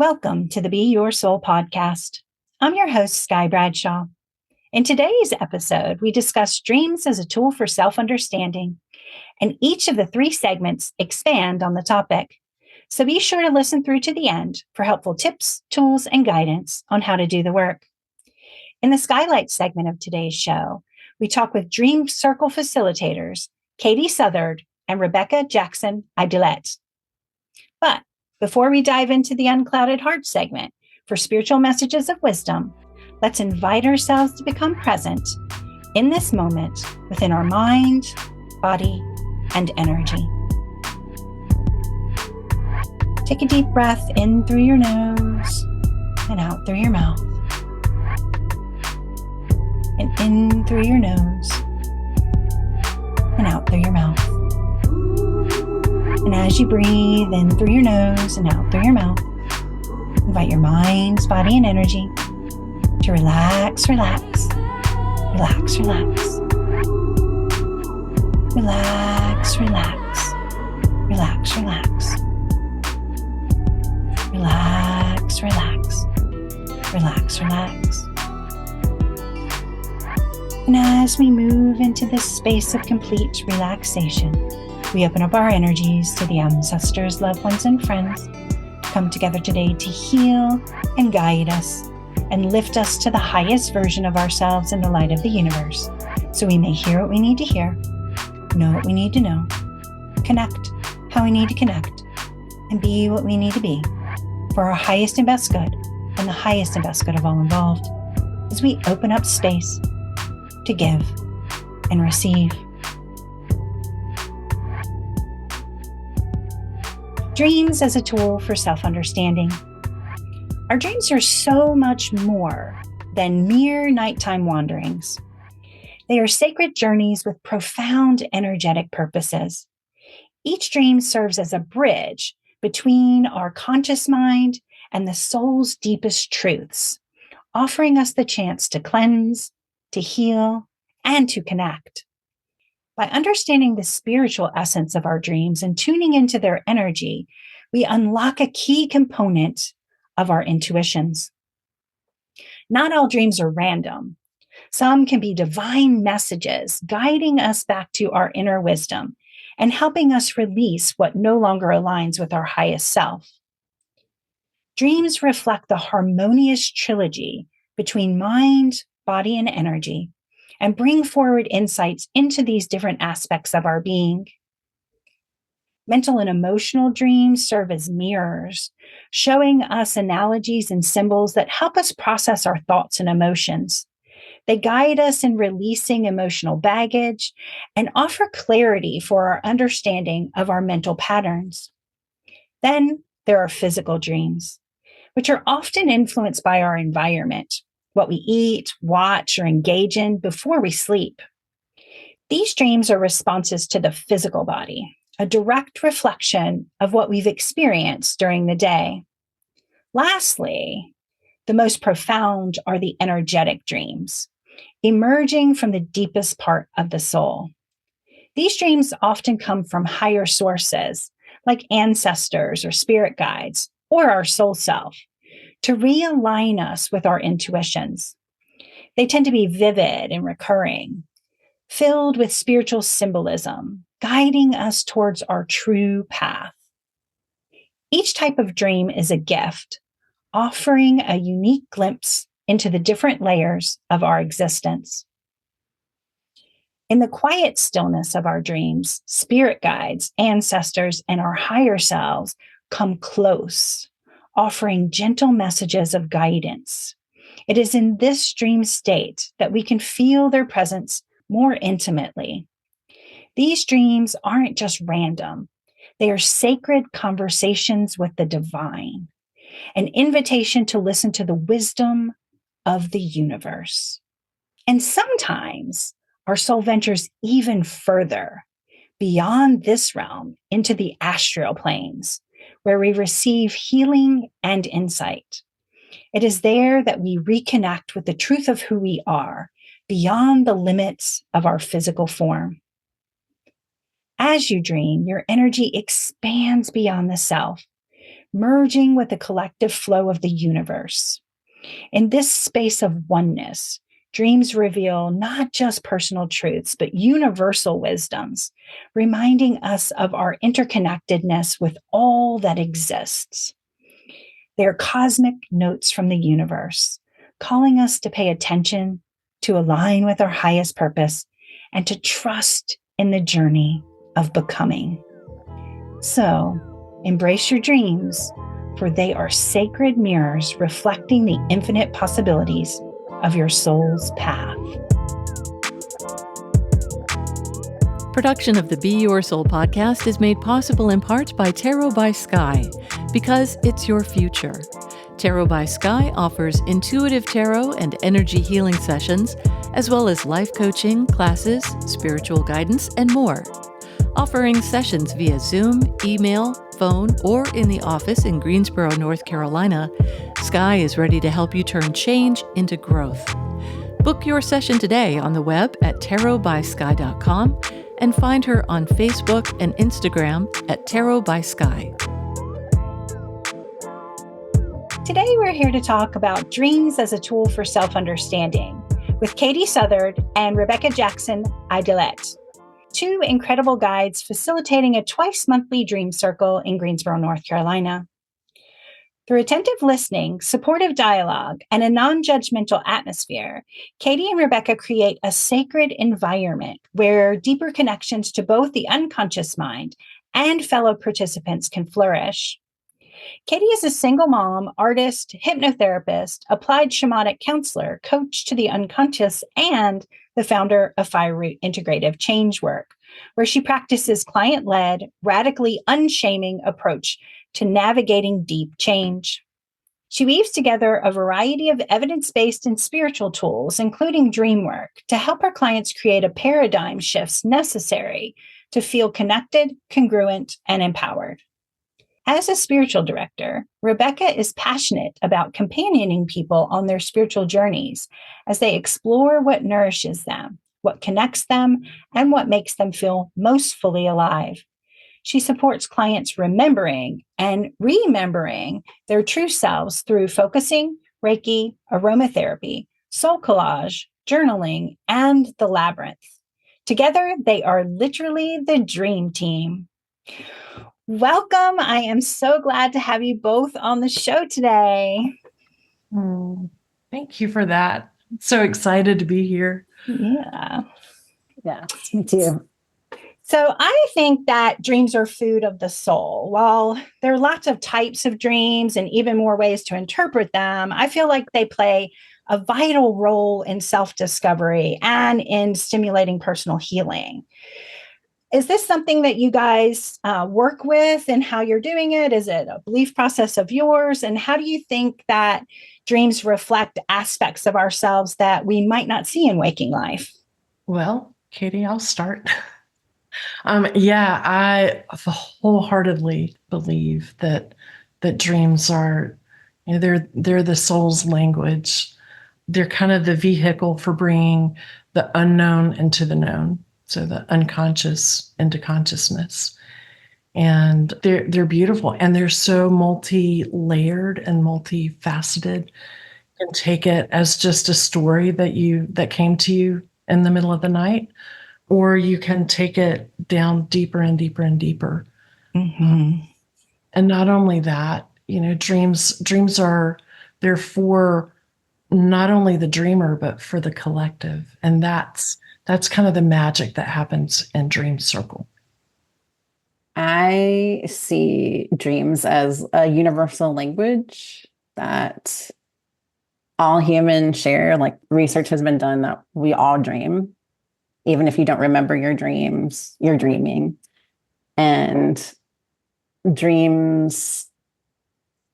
Welcome to the Be Your Soul podcast. I'm your host, Sky Bradshaw. In today's episode, we discuss dreams as a tool for self-understanding, and each of the 3 segments expand on the topic. So be sure to listen through to the end for helpful tips, tools, and guidance on how to do the work. In the Skylight segment of today's show, we talk with Dream Circle facilitators, Katie Southard and Rebecca Jackson Aydelette. But before we dive into the Unclouded Heart segment for spiritual messages of wisdom, let's invite ourselves to become present in this moment within our mind, body, and energy. Take a deep breath in through your nose and out through your mouth. And in through your nose and out through your mouth. And as you breathe in through your nose and out through your mouth, invite your mind, body, and energy to relax, relax, relax, relax, relax, relax, relax, relax, relax, relax, relax, relax. And as we move into this space of complete relaxation, we open up our energies to the ancestors, loved ones, and friends to come together today to heal and guide us and lift us to the highest version of ourselves in the light of the universe, so we may hear what we need to hear, know what we need to know, connect how we need to connect, and be what we need to be for our highest and best good and the highest and best good of all involved as we open up space to give and receive. Dreams as a tool for self-understanding. Our dreams are so much more than mere nighttime wanderings. They are sacred journeys with profound energetic purposes. Each dream serves as a bridge between our conscious mind and the soul's deepest truths, offering us the chance to cleanse, to heal, and to connect. By understanding the spiritual essence of our dreams and tuning into their energy, we unlock a key component of our intuitions. Not all dreams are random. Some can be divine messages guiding us back to our inner wisdom and helping us release what no longer aligns with our highest self. Dreams reflect the harmonious trilogy between mind, body, and energy, and bring forward insights into these different aspects of our being. Mental and emotional dreams serve as mirrors, showing us analogies and symbols that help us process our thoughts and emotions. They guide us in releasing emotional baggage and offer clarity for our understanding of our mental patterns. Then there are physical dreams, which are often influenced by our environment, what we eat, watch, or engage in before we sleep. These dreams are responses to the physical body, a direct reflection of what we've experienced during the day. Lastly, the most profound are the energetic dreams, emerging from the deepest part of the soul. These dreams often come from higher sources, like ancestors or spirit guides, or our soul self, to realign us with our intuitions. They tend to be vivid and recurring, filled with spiritual symbolism, guiding us towards our true path. Each type of dream is a gift, offering a unique glimpse into the different layers of our existence. In the quiet stillness of our dreams, spirit guides, ancestors, and our higher selves come close, offering gentle messages of guidance. It is in this dream state that we can feel their presence more intimately. These dreams aren't just random. They are sacred conversations with the divine, an invitation to listen to the wisdom of the universe. And sometimes our soul ventures even further, beyond this realm, into the astral planes, where we receive healing and insight. It is there that we reconnect with the truth of who we are, beyond the limits of our physical form. As you dream, your energy expands beyond the self, merging with the collective flow of the universe. In this space of oneness, dreams reveal not just personal truths, but universal wisdoms, reminding us of our interconnectedness with all that exists. They are cosmic notes from the universe, calling us to pay attention, to align with our highest purpose, and to trust in the journey of becoming. So, embrace your dreams, for they are sacred mirrors reflecting the infinite possibilities of your soul's path. Production of the Be Your Soul podcast is made possible in part by Tarot by Sky, because it's your future. Tarot by Sky offers intuitive tarot and energy healing sessions, as well as life coaching, classes, spiritual guidance, and more. Offering sessions via Zoom, email, phone, or in the office in Greensboro, North Carolina, Sky is ready to help you turn change into growth. Book your session today on the web at tarotbysky.com and find her on Facebook and Instagram at Tarot by Sky. Today, we're here to talk about dreams as a tool for self-understanding with Katie Southard and Rebecca Jackson Aydelette, two incredible guides facilitating a twice-monthly dream circle in Greensboro, North Carolina. Through attentive listening, supportive dialogue, and a non-judgmental atmosphere, Katie and Rebecca create a sacred environment where deeper connections to both the unconscious mind and fellow participants can flourish. Katie is a single mom, artist, hypnotherapist, applied shamanic counselor, coach to the unconscious, and the founder of Fire Root Integrative Change Work, where she practices client-led, radically unshaming approach to navigating deep change. She weaves together a variety of evidence-based and spiritual tools, including dream work, to help her clients create a paradigm shifts necessary to feel connected, congruent, and empowered. As a spiritual director, Rebecca is passionate about companioning people on their spiritual journeys as they explore what nourishes them, what connects them, and what makes them feel most fully alive. She supports clients remembering and remembering their true selves through focusing, Reiki, aromatherapy, soul collage, journaling, and the labyrinth. Together, they are literally the dream team. Welcome. I am so glad to have you both on the show today. Thank you for that. So excited to be here. Yeah. Yeah, me too. So I think that dreams are food of the soul. While there are lots of types of dreams and even more ways to interpret them, I feel like they play a vital role in self-discovery and in stimulating personal healing. Is this something that you guys work with and how you're doing it? Is it a belief process of yours? And how do you think that dreams reflect aspects of ourselves that we might not see in waking life? Well, Katie, I'll start. I wholeheartedly believe that dreams are, they're the soul's language. They're kind of the vehicle for bringing the unknown into the known. So the unconscious into consciousness. And they're beautiful, and they're so multi-layered and multifaceted. You can take it as just a story that came to you in the middle of the night, or you can take it down deeper and deeper and deeper. Mm-hmm. And not only that, dreams are they're for not only the dreamer, but for the collective. And that's kind of the magic that happens in Dream Circle. I see dreams as a universal language that all humans share. Like, research has been done that we all dream. Even if you don't remember your dreams, you're dreaming. And dreams,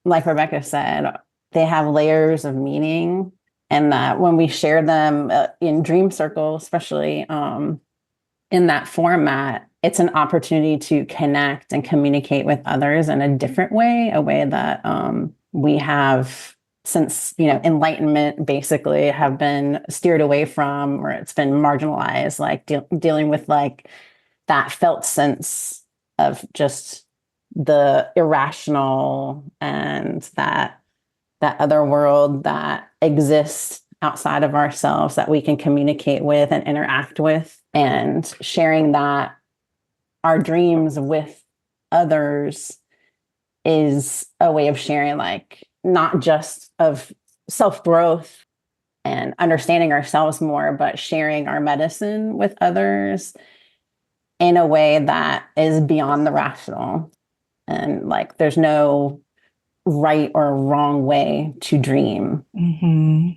like Rebecca said, they have layers of meaning. And that when we share them in Dream Circle, especially in that format, it's an opportunity to connect and communicate with others in a different way, a way that we have since, enlightenment basically have been steered away from, or it's been marginalized, like dealing with like that felt sense of just the irrational and that other world that exists outside of ourselves that we can communicate with and interact with, and sharing that our dreams with others is a way of sharing, like, not just of self-growth and understanding ourselves more, but sharing our medicine with others in a way that is beyond the rational. And like, there's no right or wrong way to dream.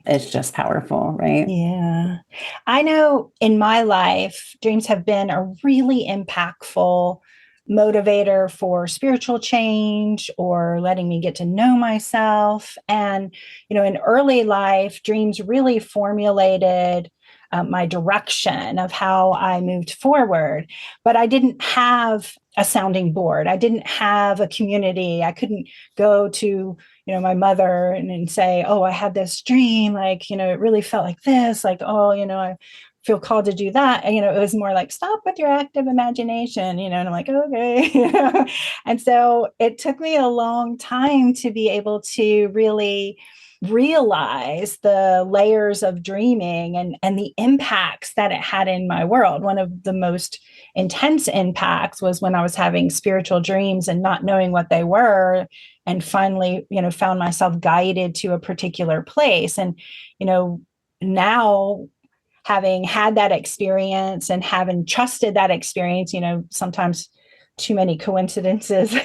It's just powerful, right? Yeah. I know in my life, dreams have been a really impactful motivator for spiritual change or letting me get to know myself. And, in early life, dreams really formulated my direction of how I moved forward. But I didn't have a sounding board. I didn't have a community. I couldn't go to my mother and say, oh, I had this dream, like, it really felt like this, like, oh, I feel called to do that. And, it was more like, stop with your active imagination, and I'm like, okay. And so it took me a long time to be able to really realize the layers of dreaming and the impacts that it had in my world. One of the most intense impacts was when I was having spiritual dreams and not knowing what they were, and finally, found myself guided to a particular place. And, now having had that experience and having trusted that experience, sometimes too many coincidences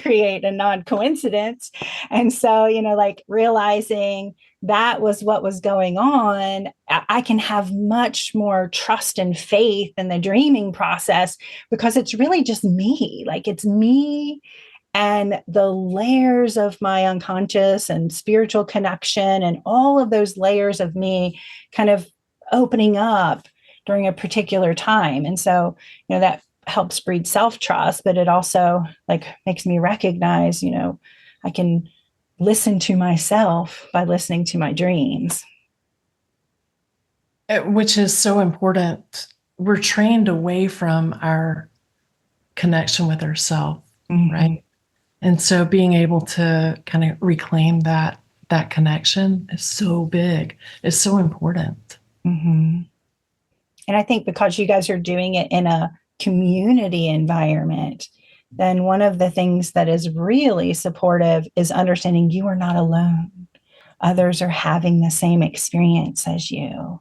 create a non-coincidence. And so, like realizing that was what was going on, I can have much more trust and faith in the dreaming process because it's really just me. Like, it's me and the layers of my unconscious and spiritual connection and all of those layers of me kind of opening up during a particular time. And so, that helps breed self-trust, but it also like makes me recognize, I can listen to myself by listening to my dreams. Which is so important. We're trained away from our connection with ourselves, right? And so being able to kind of reclaim that connection is so big. It's so important. And I think because you guys are doing it in a community environment, then one of the things that is really supportive is understanding you are not alone. Others are having the same experience as you.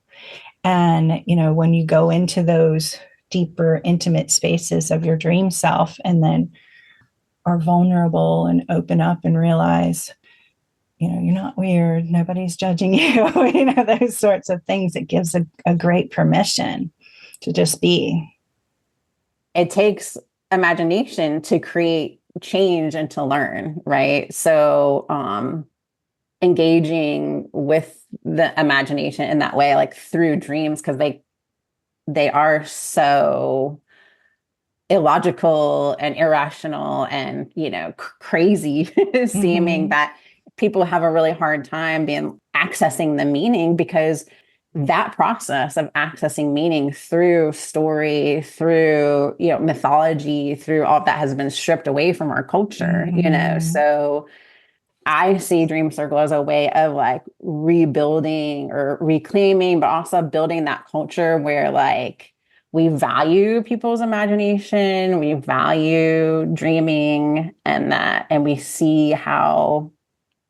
And, when you go into those deeper, intimate spaces of your dream self and then are vulnerable and open up and realize, you're not weird, nobody's judging you, those sorts of things, it gives a great permission to just be. It takes imagination to create change and to learn, right? So engaging with the imagination in that way, like through dreams, because they are so illogical and irrational and crazy seeming, that people have a really hard time accessing the meaning, because that process of accessing meaning through story, through mythology, through all that has been stripped away from our culture. So I see Dream Circle as a way of like rebuilding or reclaiming, but also building that culture where like we value people's imagination, we value dreaming, and we see how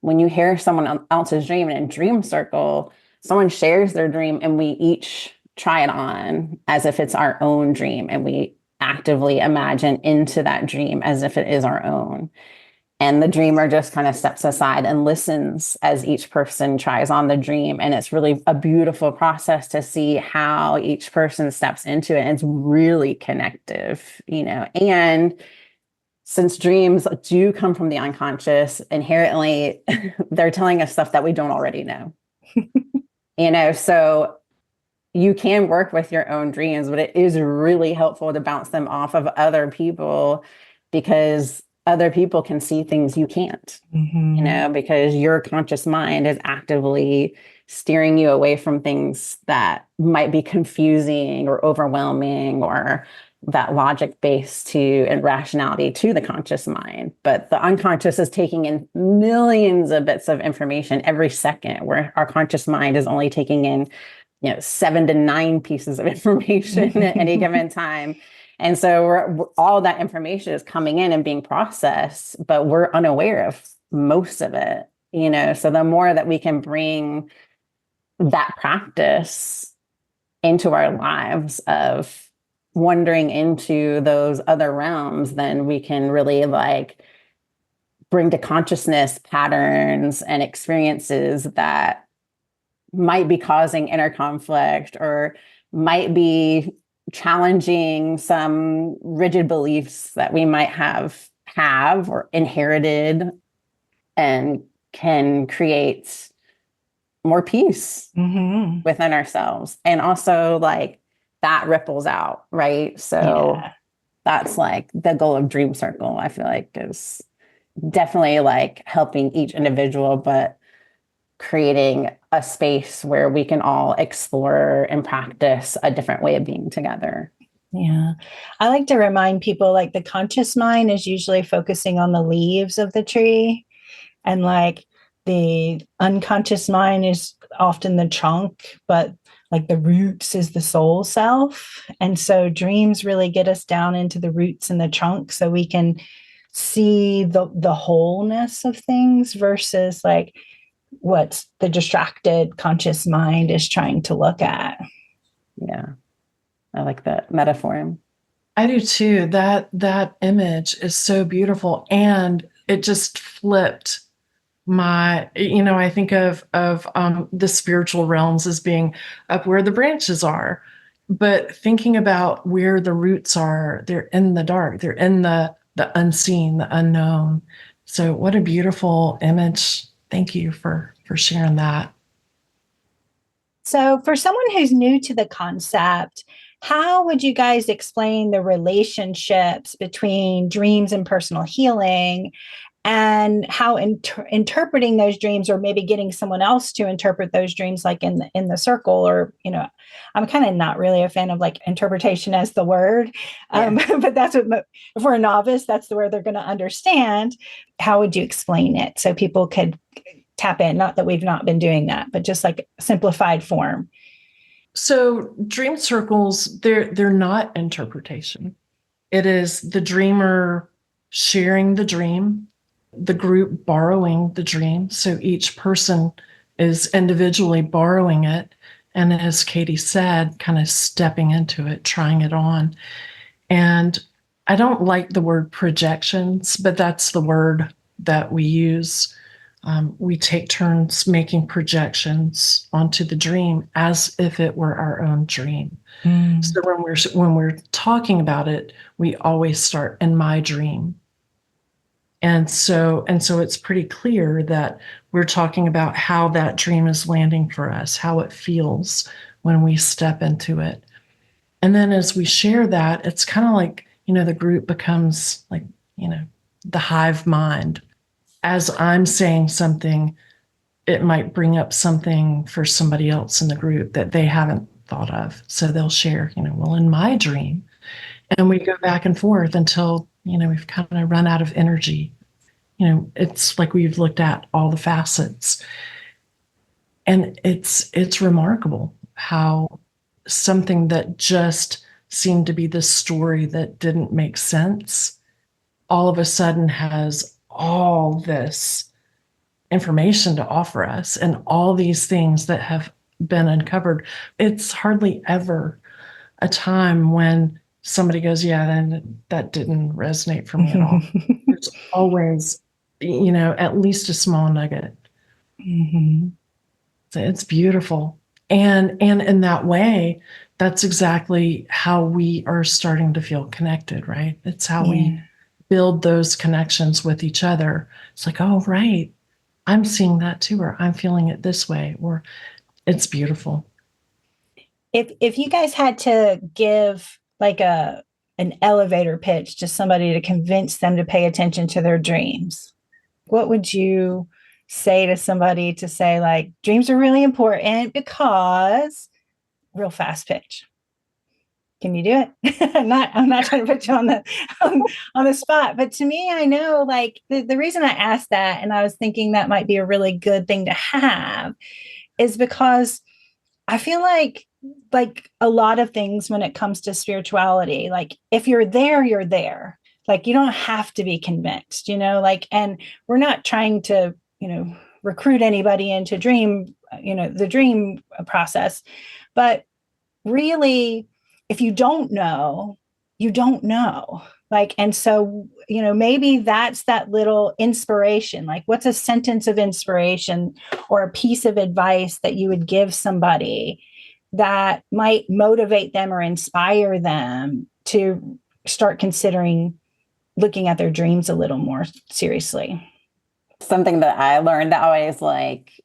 when you hear someone else's dream in a Dream Circle, someone shares their dream and we each try it on as if it's our own dream, and we actively imagine into that dream as if it is our own. And the dreamer just kind of steps aside and listens as each person tries on the dream. And it's really a beautiful process to see how each person steps into it. And it's really connective, and since dreams do come from the unconscious, inherently, they're telling us stuff that we don't already know. So you can work with your own dreams, but it is really helpful to bounce them off of other people, because other people can see things you can't, because your conscious mind is actively steering you away from things that might be confusing or overwhelming or that logic base to and rationality to the conscious mind. But the unconscious is taking in millions of bits of information every second, where our conscious mind is only taking in 7 to 9 pieces of information at any given time. And so all that information is coming in and being processed, but we're unaware of most of it. So the more that we can bring that practice into our lives of wandering into those other realms, then we can really bring to consciousness patterns and experiences that might be causing inner conflict or might be challenging some rigid beliefs that we might have or inherited, and can create more peace within ourselves. And also that ripples out, right? So that's the goal of Dream Circle, I feel like, is definitely helping each individual, but creating a space where we can all explore and practice a different way of being together. Yeah. I like to remind people the conscious mind is usually focusing on the leaves of the tree, and the unconscious mind is often the trunk, but the roots is the soul self. And so dreams really get us down into the roots and the trunk, so we can see the wholeness of things versus what the distracted conscious mind is trying to look at. Yeah. I like that metaphor. I do too. That image is so beautiful, and it just flipped my. I think of the spiritual realms as being up where the branches are, but thinking about where the roots are, they're in the dark. They're in the unseen, the unknown. So, what a beautiful image! Thank you for sharing that. So, for someone who's new to the concept, how would you guys explain the relationships between dreams and personal healing, and how interpreting those dreams, or maybe getting someone else to interpret those dreams, in the circle? Or I'm kind of not really a fan of interpretation as the word, but that's what, for a novice, that's the word they're going to understand. How would you explain it so people could tap in? Not that we've not been doing that, but just simplified form. So dream circles, they're not interpretation. It is the dreamer sharing the dream, the group borrowing the dream. So each person is individually borrowing it. And as Katie said, kind of stepping into it, trying it on. And I don't like the word projections, but that's the word that we use. We take turns making projections onto the dream as if it were our own dream. So when we're talking about it, we always start in my dream. And so it's pretty clear that we're talking about how that dream is landing for us, how it feels when we step into it. And then as we share that, it's kind of the group becomes the hive mind. As I'm saying something, it might bring up something for somebody else in the group that they haven't thought of. So they'll share, well, in my dream. And we go back and forth until, we've kind of run out of energy. It's like we've looked at all the facets. And it's remarkable how something that just seemed to be this story that didn't make sense all of a sudden has all this information to offer us and all these things that have been uncovered. It's hardly ever a time when somebody goes, yeah, then that didn't resonate for me at all. There's always, at least a small nugget. So it's beautiful. And in that way, that's exactly how we are starting to feel connected, right? It's how we build those connections with each other. It's oh, right, I'm seeing that too, or I'm feeling it this way, or it's beautiful. If you guys had to give an elevator pitch to somebody to convince them to pay attention to their dreams, what would you say to somebody to say dreams are really important because real fast pitch? Can you do it? I'm not trying to put you on the spot, but to me, I know like the reason I asked that, and I was thinking that might be a really good thing to have, is because I feel like a lot of things when it comes to spirituality, like if you're there, you're there. Like you don't have to be convinced, like, and we're not trying to, recruit anybody into the dream process. But really, if you don't know, you don't know. Like, and so, maybe that's that little inspiration. Like, what's a sentence of inspiration or a piece of advice that you would give somebody that might motivate them or inspire them to start considering looking at their dreams a little more seriously? Something that I learned that always like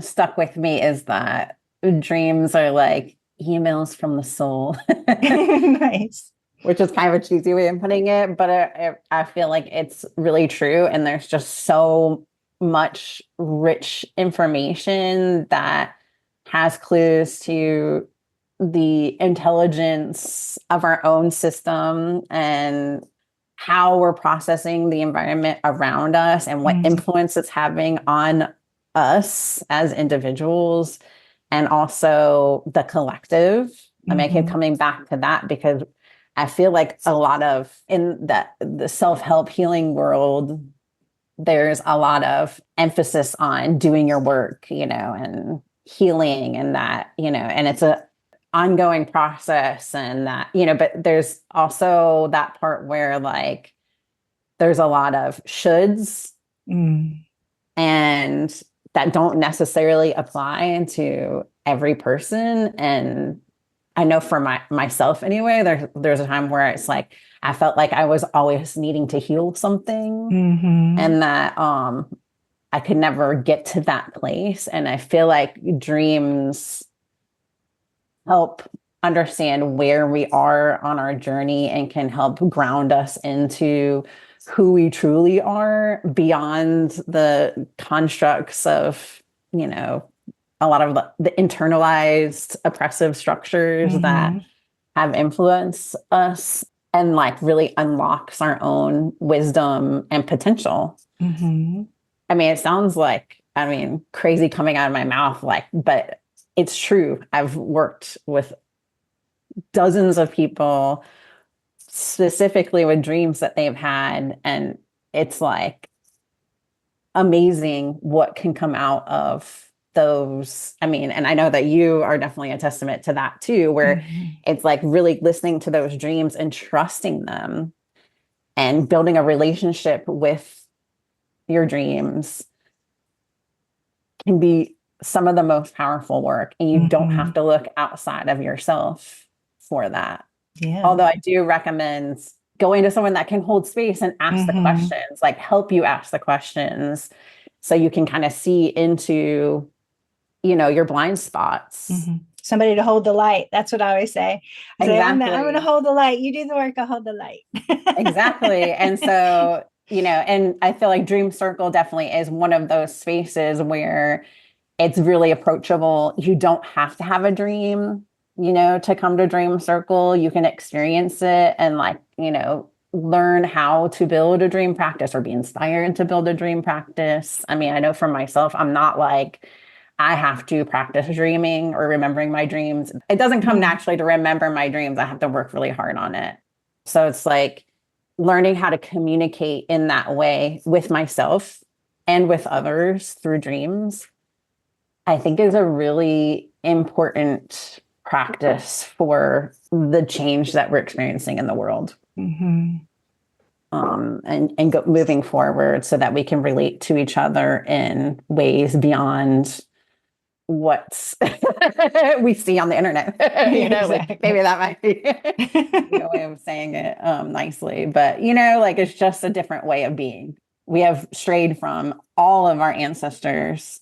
stuck with me is that dreams are like emails from the soul. Nice. Which is kind of a cheesy way of putting it, but I feel like it's really true. And there's just so much rich information that has clues to the intelligence of our own system and how we're processing the environment around us and what influence it's having on us as individuals and also the collective. I mean, I keep coming back to that because I feel like a lot of in the self-help healing world, there's a lot of emphasis on doing your work, and healing and that, and it's a ongoing process and that, but there's also that part where like there's a lot of shoulds and that don't necessarily apply to every person. And I know for myself anyway, there's a time where it's like, I felt like I was always needing to heal something and that I could never get to that place. And I feel like dreams help understand where we are on our journey and can help ground us into who we truly are beyond the constructs of, a lot of the internalized oppressive structures that have influenced us and like really unlocks our own wisdom and potential. I mean, it sounds like, crazy coming out of my mouth, but it's true. I've worked with dozens of people specifically with dreams that they've had. And it's like amazing what can come out of those. And I know that you are definitely a testament to that too, where it's like really listening to those dreams and trusting them and building a relationship with your dreams can be some of the most powerful work. And you don't have to look outside of yourself for that. Yeah. Although I do recommend going to someone that can hold space and ask the questions, like help you ask the questions so you can kind of see into, your blind spots. Somebody to hold the light. That's what I always say. Exactly. I'm going to hold the light. You do the work, I'll hold the light. Exactly. And so, and I feel like Dream Circle definitely is one of those spaces where it's really approachable. You don't have to have a dream, to come to Dream Circle. You can experience it and learn how to build a dream practice or be inspired to build a dream practice. I know for myself, I'm not like, I have to practice dreaming or remembering my dreams. It doesn't come naturally to remember my dreams. I have to work really hard on it. So it's like learning how to communicate in that way with myself and with others through dreams, I think is a really important practice for the change that we're experiencing in the world. Moving forward so that we can relate to each other in ways beyond what we see on the internet. Exactly. Maybe that might be a way of saying it nicely, but it's just a different way of being. We have strayed from all of our ancestors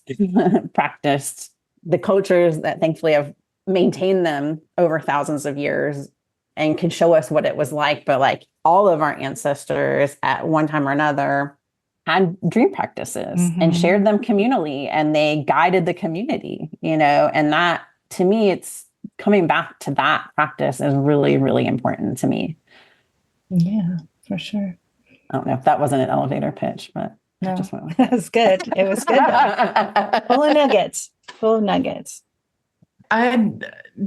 practiced the cultures that thankfully have maintained them over thousands of years and can show us what it was like. But all of our ancestors at one time or another had dream practices and shared them communally, and they guided the community, and that to me, it's coming back to that practice is really, really important to me. Yeah, for sure. I don't know if that wasn't an elevator pitch, but I No, just went with that was good. It was good though. Full of nuggets. Full of nuggets. I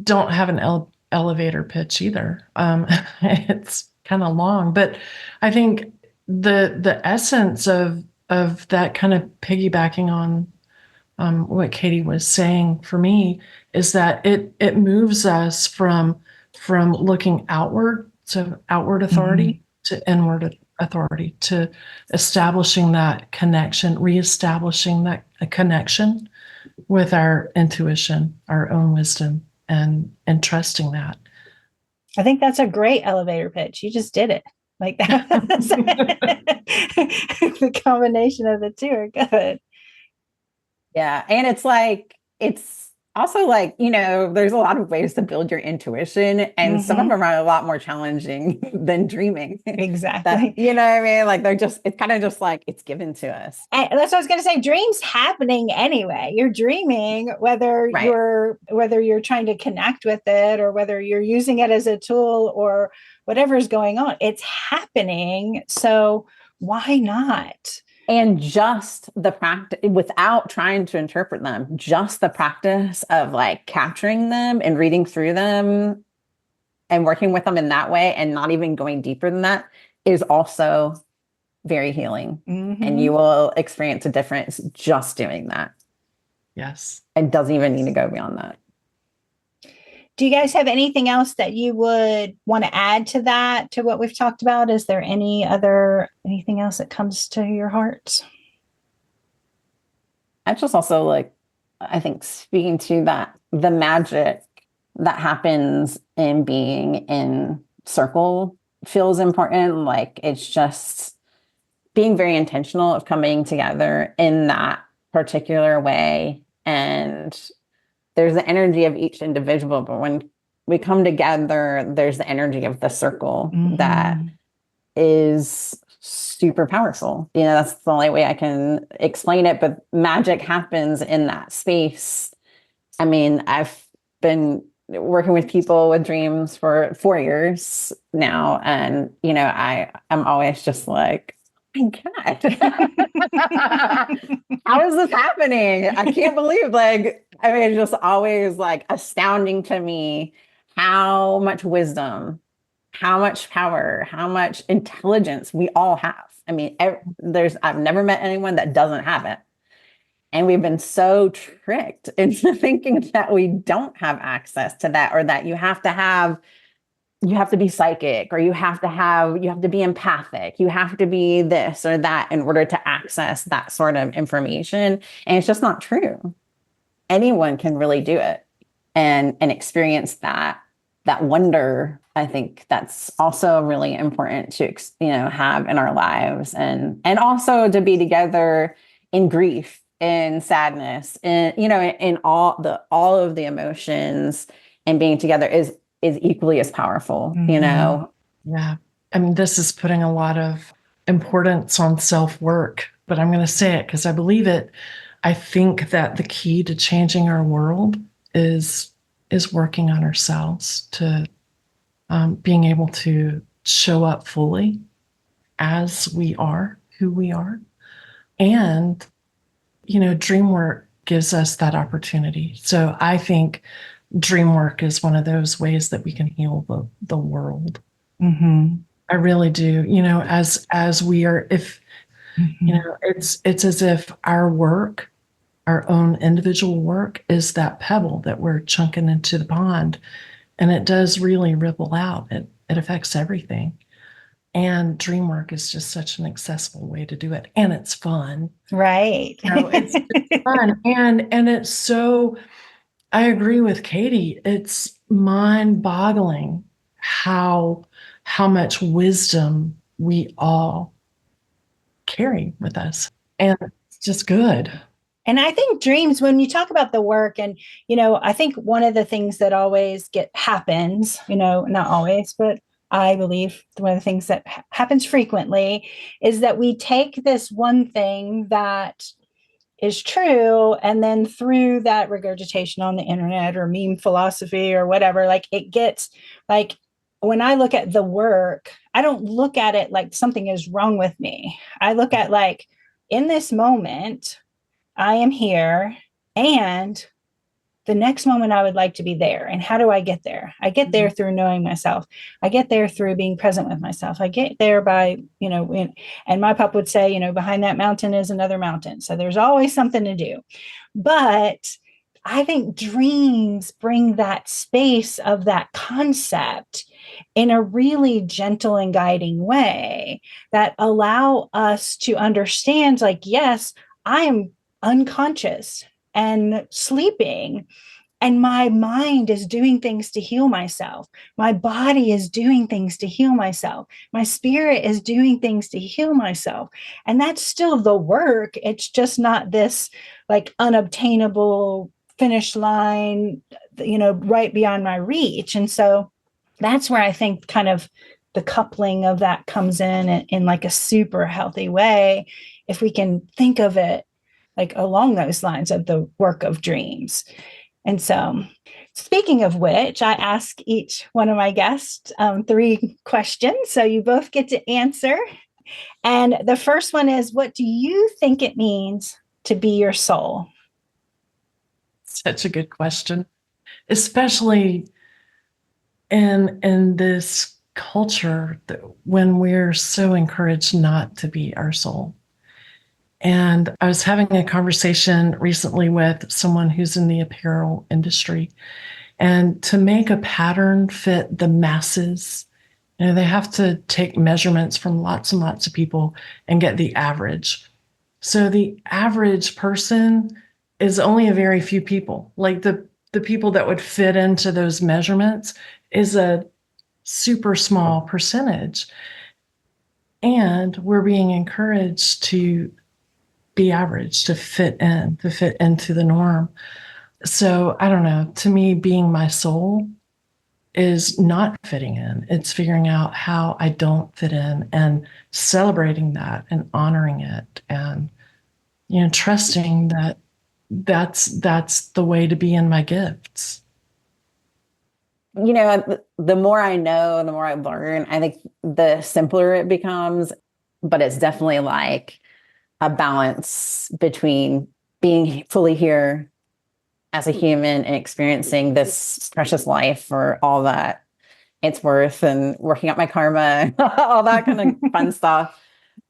don't have an elevator pitch either. It's kind of long, but I think the essence of that, kind of piggybacking on what Katie was saying for me, is that it moves us from looking outward, so outward authority, to inward authority, to establishing that connection, reestablishing that connection with our intuition, our own wisdom, and trusting that. I think that's a great elevator pitch. You just did it. Like that. The combination of the two are good. Yeah. And it's also like, there's a lot of ways to build your intuition, and some of them are a lot more challenging than dreaming. Exactly. You know what I mean? Like it's kind of just like it's given to us. And that's what I was going to say. Dreams happening anyway. You're dreaming, whether you're trying to connect with it, or whether you're using it as a tool, or whatever's going on. It's happening. So why not? And just the practice, without trying to interpret them, just the practice of like capturing them and reading through them and working with them in that way, and not even going deeper than that, is also very healing. And you will experience a difference just doing that. Yes. It doesn't even need to go beyond that. Do you guys have anything else that you would want to add to that, to what we've talked about? Is there anything else that comes to your heart? I just also I think speaking to that, the magic that happens in being in circle feels important. Like it's just being very intentional of coming together in that particular way. And there's the energy of each individual, but when we come together, there's the energy of the circle that is super powerful. That's the only way I can explain it, but magic happens in that space. I mean, I've been working with people with dreams for 4 years now, and I'm always just like, my God, how is this happening? I can't believe, it's just always astounding to me how much wisdom, how much power, how much intelligence we all have. I mean, I've never met anyone that doesn't have it. And we've been so tricked into thinking that we don't have access to that, or that you have to be psychic, or you have to be empathic. You have to be this or that in order to access that sort of information. And it's just not true. Anyone can really do it and experience that wonder. I think that's also really important to, have in our lives, and also to be together in grief, in sadness, in all of the emotions, and being together is equally as powerful, Yeah. I mean, this is putting a lot of importance on self-work, but I'm going to say it because I believe it. I think that the key to changing our world is working on ourselves, to being able to show up fully as we are, who we are. And, dream work gives us that opportunity. So I think dream work is one of those ways that we can heal the world. I really do. As we are, if it's as if our work, our own individual work, is that pebble that we're chunking into the pond, and it does really ripple out. It affects everything. And dream work is just such an accessible way to do it, and it's fun. Right. It's fun, and it's so. I agree with Katie. It's mind-boggling how much wisdom we all carry with us. And it's just good. And I think dreams, when you talk about the work, and, I think one of the things that always happens, not always, but I believe one of the things that happens frequently is that we take this one thing that is true. And then through that regurgitation on the internet or meme philosophy or whatever, like it gets like, when I look at the work, I don't look at it like something is wrong with me. I look at like, in this moment, I am here, and the next moment I would like to be there. And how do I get there? I get there through knowing myself. I get there through being present with myself. I get there by, and my pop would say, behind that mountain is another mountain. So there's always something to do. But I think dreams bring that space of that concept in a really gentle and guiding way that allow us to understand, like, yes, I am unconscious and sleeping, and my mind is doing things to heal myself. My body is doing things to heal myself. My spirit is doing things to heal myself. And that's still the work. It's just not this like unobtainable finish line, right beyond my reach. And so that's where I think kind of the coupling of that comes in like a super healthy way, if we can think of it like along those lines of the work of dreams. And so, speaking of which, I ask each one of my guests 3 questions. So you both get to answer. And the first one is, what do you think it means to be your soul? Such a good question, especially in this culture that when we're so encouraged not to be our soul. And I was having a conversation recently with someone who's in the apparel industry. And to make a pattern fit the masses, they have to take measurements from lots and lots of people and get the average. So the average person is only a very few people. Like the people that would fit into those measurements is a super small percentage. And we're being encouraged to be average, to fit into the norm. So I don't know, to me, being my soul is not fitting in. It's figuring out how I don't fit in and celebrating that and honoring it and, trusting that that's the way to be in my gifts. The more I know, the more I learn, I think the simpler it becomes, but it's definitely like a balance between being fully here as a human and experiencing this precious life for all that it's worth and working out my karma, all that kind of fun stuff.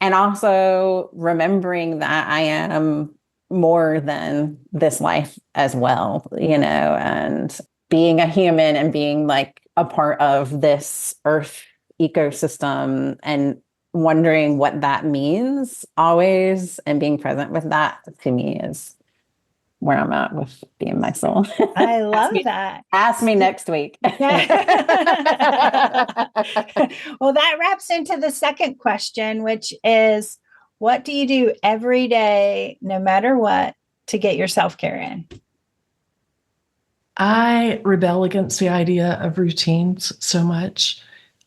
And also remembering that I am more than this life as well, and being a human and being like a part of this earth ecosystem and wondering what that means always and being present with that, to me, is where I'm at with being my soul. I love that. Ask me next week. Well, that wraps into the second question, which is, what do you do every day, no matter what, to get your self-care in? I rebel against the idea of routines so much,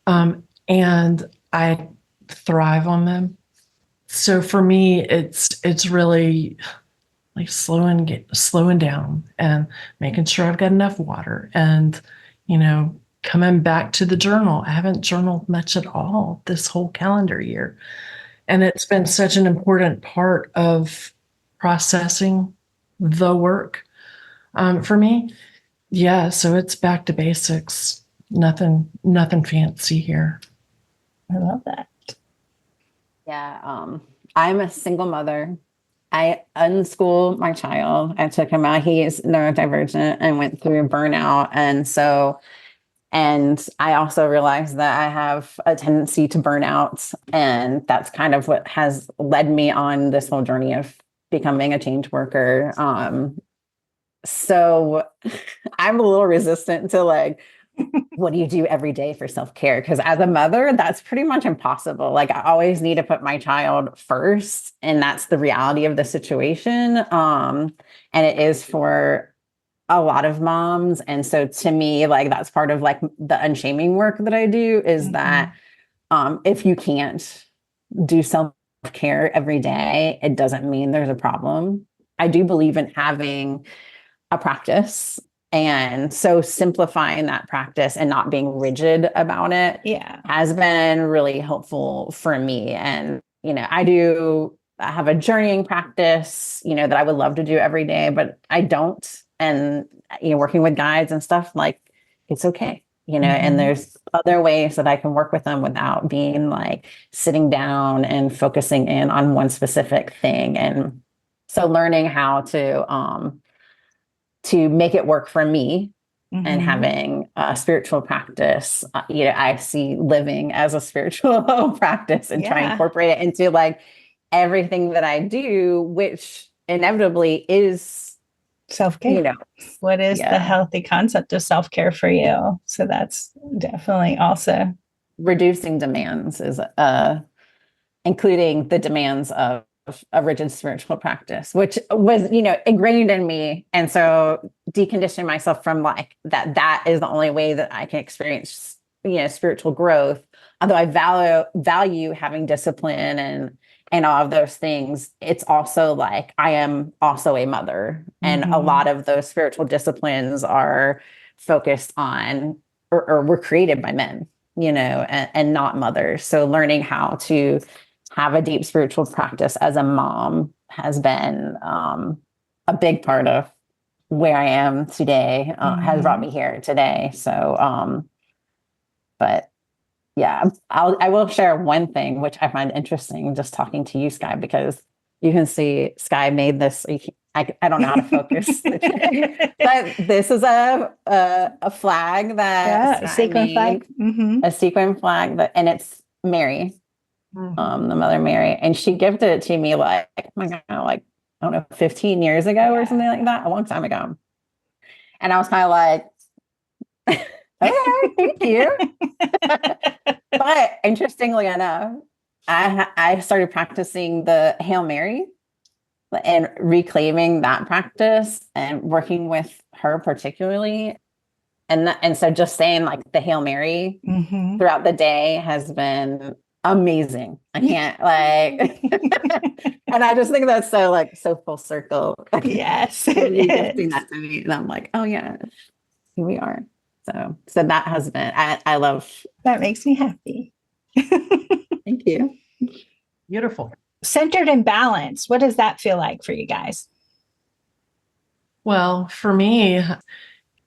and I thrive on them. So for me, it's really like slowing down and making sure I've got enough water and, coming back to the journal. I haven't journaled much at all this whole calendar year. And it's been such an important part of processing the work for me. Yeah. So it's back to basics. Nothing fancy here. I love that. Yeah. I'm a single mother. I unschooled my child. I took him out. He is neurodivergent and went through burnout. And I also realized that I have a tendency to burn out. And that's kind of what has led me on this whole journey of becoming a change worker. So I'm a little resistant to like, what do you do every day for self-care? Because as a mother, that's pretty much impossible. Like I always need to put my child first, and that's the reality of the situation. And it is for a lot of moms. And so to me, like that's part of like the unshaming work that I do is that if you can't do self-care every day, it doesn't mean there's a problem. I do believe in having a practice. And so simplifying that practice and not being rigid about it has been really helpful for me. And, I have a journeying practice, that I would love to do every day, but I don't. And, working with guides and stuff, like, it's okay, and there's other ways that I can work with them without being like sitting down and focusing in on one specific thing. And so learning how to make it work for me and having a spiritual practice, I see living as a spiritual practice and try and incorporate it into like everything that I do, which inevitably is self-care. What is the healthy concept of self-care for you? So that's definitely also reducing demands is including the demands of a rigid spiritual practice, which was, ingrained in me. And so deconditioning myself from like that is the only way that I can experience, spiritual growth. Although I value having discipline and all of those things, it's also like I am also a mother. And a lot of those spiritual disciplines are focused on or were created by men, and not mothers. So learning how to have a deep spiritual practice as a mom has been a big part of where I am today, has brought me here today. So, but yeah, I will share one thing, which I find interesting just talking to you, Sky, because you can see Sky made this. I don't know how to focus, but this is a flag that a sequin flag, a sequin flag and it's Mary. The Mother Mary, and she gifted it to me like, oh my God, like, I don't know, 15 years ago or something like that, a long time ago. And I was kind of like, okay, thank you. But interestingly enough, I started practicing the Hail Mary and reclaiming that practice and working with her particularly. And so just saying like the Hail Mary throughout the day has been amazing. I can't like, and I just think that's so full circle. Yes, you gifting that to me, and I'm like, oh yeah, here we are. So that has been. I love. That makes me happy. Thank you. Beautiful. Centered and balanced. What does that feel like for you guys? Well, for me,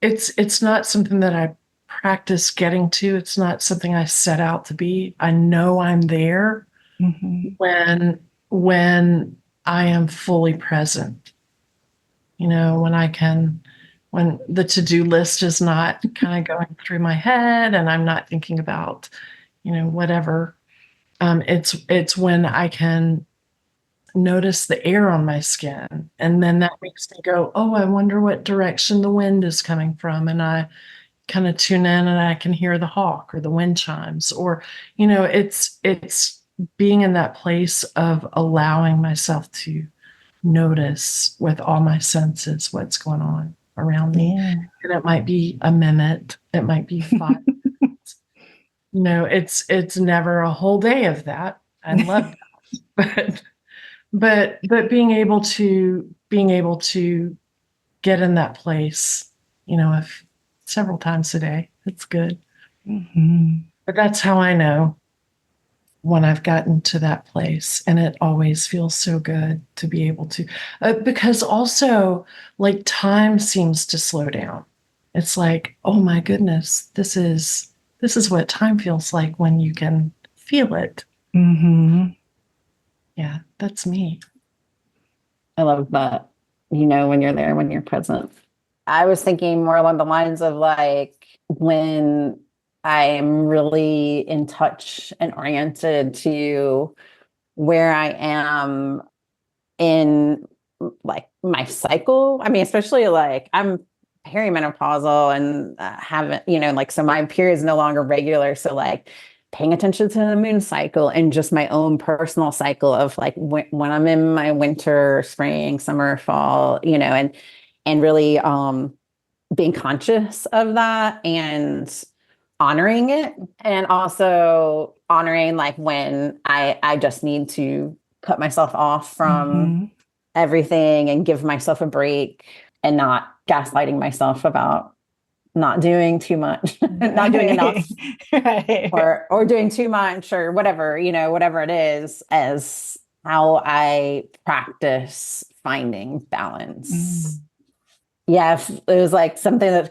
it's not something that I practice getting to. It's not something I set out to be. I know I'm there when I am fully present. When the to-do list is not kind of going through my head and I'm not thinking about, whatever. It's when I can notice the air on my skin. And then that makes me go, oh, I wonder what direction the wind is coming from. And I kind of tune in and I can hear the hawk or the wind chimes, or, it's being in that place of allowing myself to notice with all my senses what's going on around me. Yeah. And it might be a minute, it might be 5 minutes. It's never a whole day of that. I love that. But being able to get in that place, if several times a day, it's good. But that's how I know when I've gotten to that place, and it always feels so good to be able to, because also like time seems to slow down. It's like, oh my goodness, this is what time feels like when you can feel it. Yeah, that's me. I love that. When you're there, when you're present. I was thinking more along the lines of like when I'm really in touch and oriented to where I am in like my cycle. I mean, especially like I'm perimenopausal and haven't, like, so my period is no longer regular. So like paying attention to the moon cycle and just my own personal cycle of like when I'm in my winter, spring, summer, fall, and really being conscious of that and honoring it, and also honoring like when I just need to cut myself off from everything and give myself a break and not gaslighting myself about not doing too much, not doing enough, Right. or doing too much, or whatever, whatever it is, as how I practice finding balance. Yeah, it was like something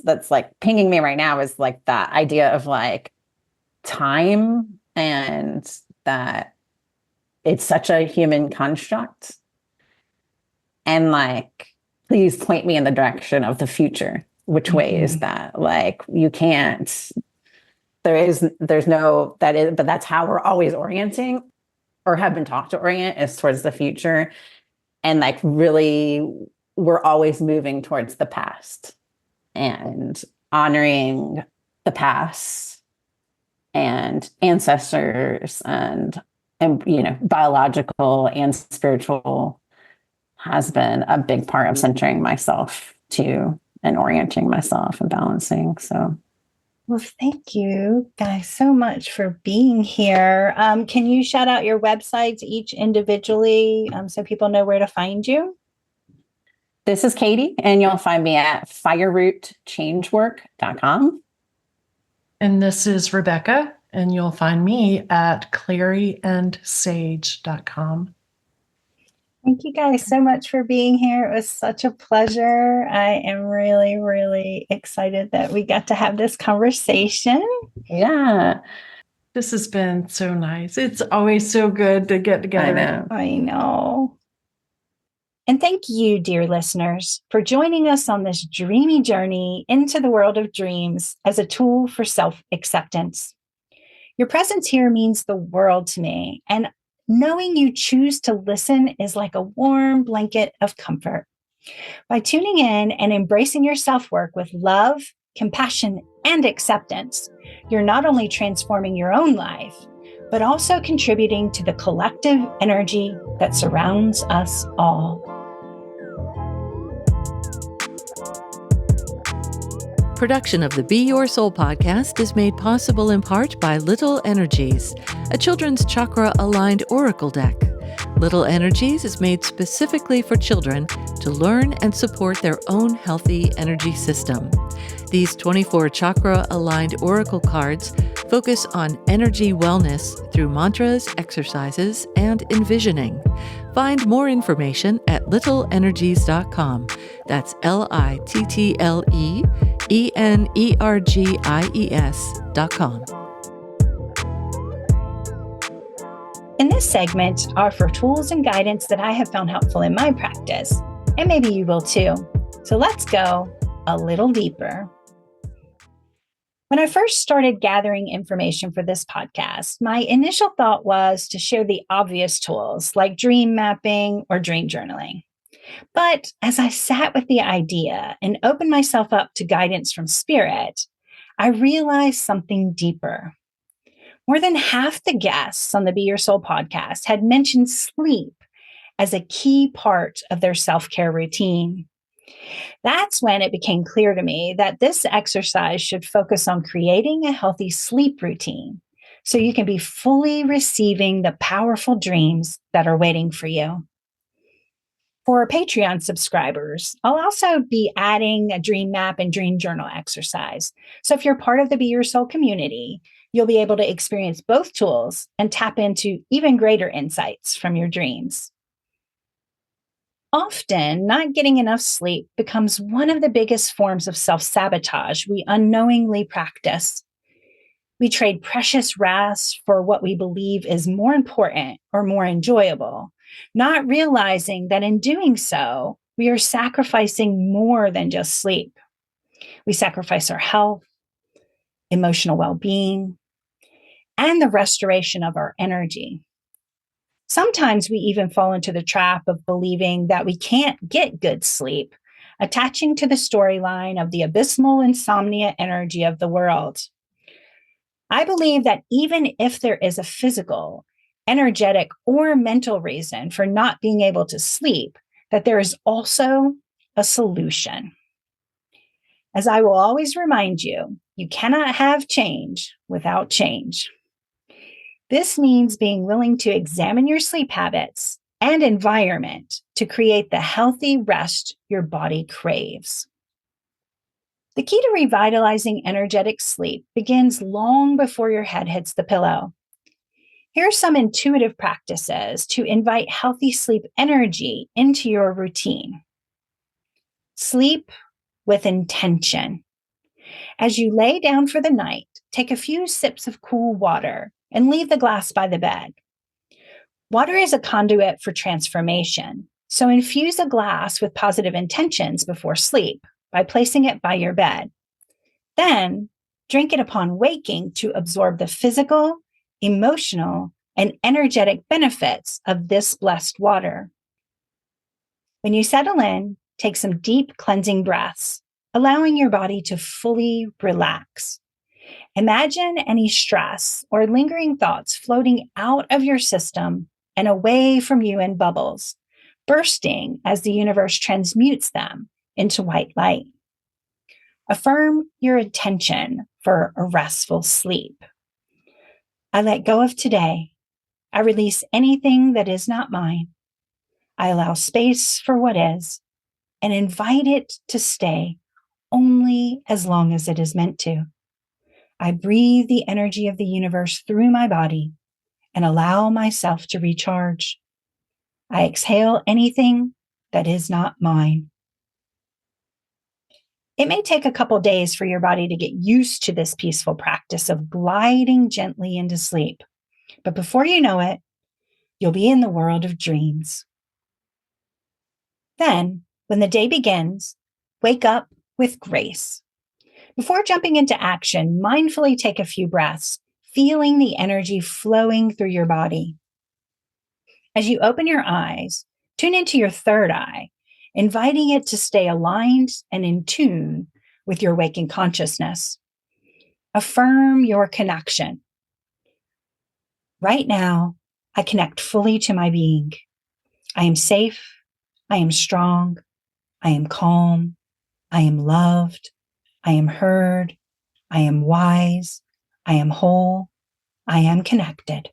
that's like pinging me right now is like that idea of like time, and that it's such a human construct, and like, please point me in the direction of the future. Which way is that? Like, you can't, there's no, but that's how we're always orienting, or have been taught to orient, is towards the future. And like, really, we're always moving towards the past, and honoring the past and ancestors, and biological and spiritual, has been a big part of centering myself too, and orienting myself and balancing. So, well, thank you guys so much for being here. Can you shout out your websites each individually, so people know where to find you? this is Katie, and you'll find me at firerootchangework.com. And this is Rebecca, and you'll find me at claryandsage.com. Thank you guys so much for being here. It was such a pleasure. I am really, really excited that we got to have this conversation. Yeah. This has been so nice. It's always so good to get together. I know. And thank you, dear listeners, for joining us on this dreamy journey into the world of dreams as a tool for self-acceptance. Your presence here means the world to me, and knowing you choose to listen is like a warm blanket of comfort. By tuning in and embracing your self-work with love, compassion, and acceptance, you're not only transforming your own life, but also contributing to the collective energy that surrounds us all. Production of the Be Your Soul podcast is made possible in part by Little Energies, a children's chakra-aligned oracle deck. Little Energies is made specifically for children to learn and support their own healthy energy system. These 24 chakra-aligned oracle cards focus on energy wellness through mantras, exercises, and envisioning. Find more information at littleenergies.com. That's LITTLEENERGIES.com. In this segment, offer tools and guidance that I have found helpful in my practice, and maybe you will too. So let's go a little deeper. When I first started gathering information for this podcast, my initial thought was to share the obvious tools like dream mapping or dream journaling. But as I sat with the idea and opened myself up to guidance from spirit, I realized something deeper. More than half the guests on the Be Your Soul podcast had mentioned sleep as a key part of their self-care routine. That's when it became clear to me that this exercise should focus on creating a healthy sleep routine so you can be fully receiving the powerful dreams that are waiting for you. For our Patreon subscribers, I'll also be adding a dream map and dream journal exercise. So if you're part of the Be Your Soul community, you'll be able to experience both tools and tap into even greater insights from your dreams. Often, not getting enough sleep becomes one of the biggest forms of self-sabotage we unknowingly practice. We trade precious rest for what we believe is more important or more enjoyable, not realizing that in doing so, we are sacrificing more than just sleep. We sacrifice our health, emotional well-being, and the restoration of our energy. Sometimes we even fall into the trap of believing that we can't get good sleep, attaching to the storyline of the abysmal insomnia energy of the world. I believe that even if there is a physical, energetic, or mental reason for not being able to sleep, that there is also a solution. As I will always remind you, you cannot have change without change. This means being willing to examine your sleep habits and environment to create the healthy rest your body craves. The key to revitalizing energetic sleep begins long before your head hits the pillow. Here are some intuitive practices to invite healthy sleep energy into your routine. Sleep with intention. As you lay down for the night, take a few sips of cool water and leave the glass by the bed. Water is a conduit for transformation, so infuse a glass with positive intentions before sleep by placing it by your bed. Then, drink it upon waking to absorb the physical, emotional, and energetic benefits of this blessed water. When you settle in, take some deep cleansing breaths, allowing your body to fully relax. Imagine any stress or lingering thoughts floating out of your system and away from you in bubbles, bursting as the universe transmutes them into white light. Affirm your intention for a restful sleep. I let go of today. I release anything that is not mine. I allow space for what is and invite it to stay only as long as it is meant to. I breathe the energy of the universe through my body and allow myself to recharge. I exhale anything that is not mine. It may take a couple days for your body to get used to this peaceful practice of gliding gently into sleep. But before you know it, you'll be in the world of dreams. Then, when the day begins, wake up with grace. Before jumping into action, mindfully take a few breaths, feeling the energy flowing through your body. As you open your eyes, tune into your third eye, inviting it to stay aligned and in tune with your waking consciousness. Affirm your connection. Right now, I connect fully to my being. I am safe. I am strong. I am calm. I am loved. I am heard. I am wise. I am whole. I am connected.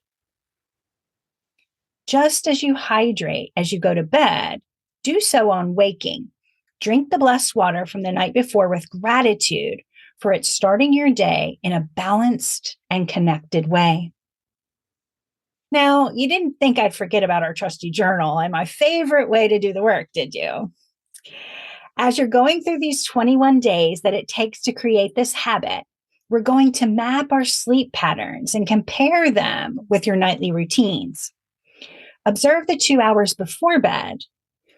Just as you hydrate as you go to bed, do so on waking. Drink the blessed water from the night before with gratitude for it starting your day in a balanced and connected way. Now, you didn't think I'd forget about our trusty journal and my favorite way to do the work, did you? As you're going through these 21 days that it takes to create this habit, we're going to map our sleep patterns and compare them with your nightly routines. Observe the 2 hours before bed.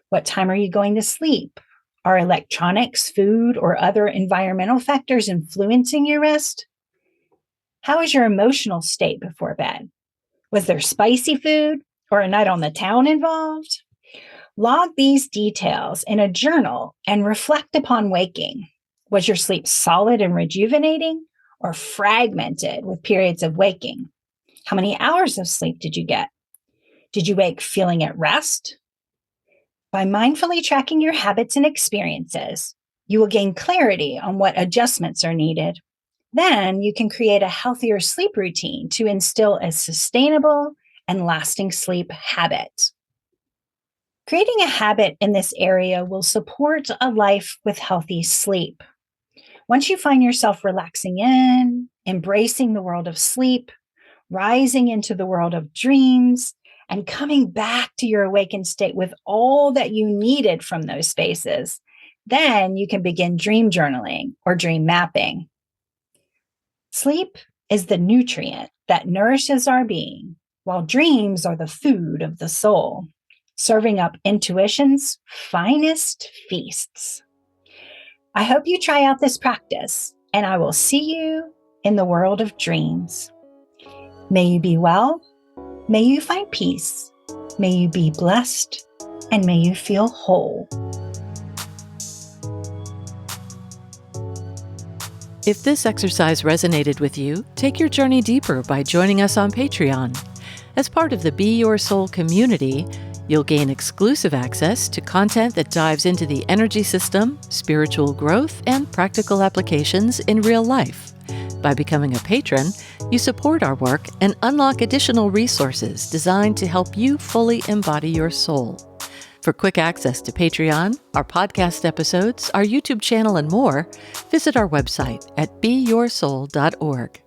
What time are you going to sleep? Are electronics, food, or other environmental factors influencing your rest? How is your emotional state before bed? Was there spicy food or a night on the town involved? Log these details in a journal and reflect upon waking. Was your sleep solid and rejuvenating or fragmented with periods of waking? How many hours of sleep did you get? Did you wake feeling at rest? By mindfully tracking your habits and experiences, you will gain clarity on what adjustments are needed. Then you can create a healthier sleep routine to instill a sustainable and lasting sleep habit. Creating a habit in this area will support a life with healthy sleep. Once you find yourself relaxing in, embracing the world of sleep, rising into the world of dreams, and coming back to your awakened state with all that you needed from those spaces, then you can begin dream journaling or dream mapping. Sleep is the nutrient that nourishes our being, while dreams are the food of the soul, serving up intuition's finest feasts. I hope you try out this practice, and I will see you in the world of dreams. May you be well. May you find peace. May you be blessed, and may you feel whole. If this exercise resonated with you, take your journey deeper by joining us on Patreon. As part of the Be Your Soul community, you'll gain exclusive access to content that dives into the energy system, spiritual growth, and practical applications in real life. By becoming a patron, you support our work and unlock additional resources designed to help you fully embody your soul. For quick access to Patreon, our podcast episodes, our YouTube channel, and more, visit our website at beyoursoul.org.